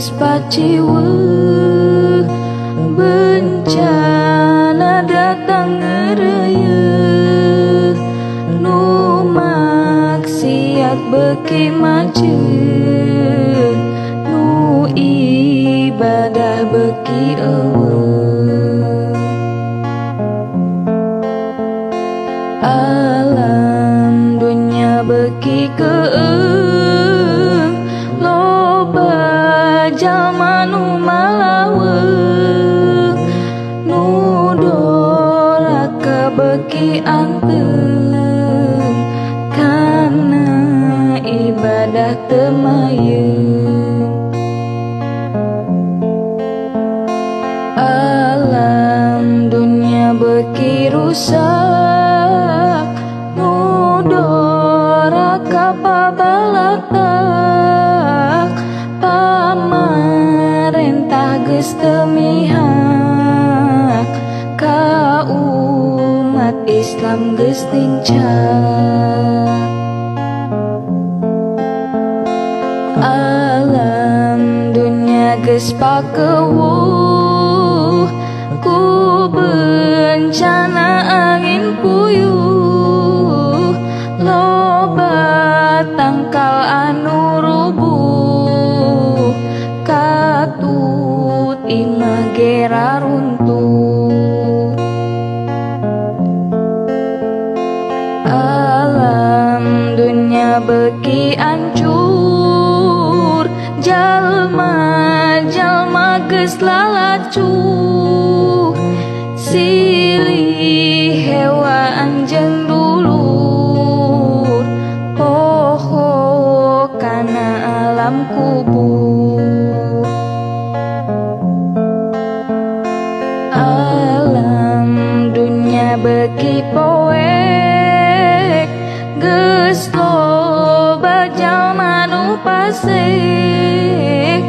geus paciweuh, bencana datang ngeureuyeun, nu maksiat beuki majeun, nu ibadah beuki eueuh. Alam dunya beuki keung, loba jalma nu malaweuh, nu doraka beuki anteung, kana ibadah teu mayeuh. Alam dunya beuki rusak, nu doraka pabalatak, pamarentah geus teu mihak, ka umat Islam geus lincah. Alam dunya geus pakeuwuh, ku bencana angin puyuh, loba tangkal anu rubuh, katut imah gera runtuh. Alam dunya beuki ancur, jalma-jalma geus lalacuh, silih hewan jeung dulur, poho kana alam kubur. Alam dunya beuki poek, geus loba jalma nu pasek,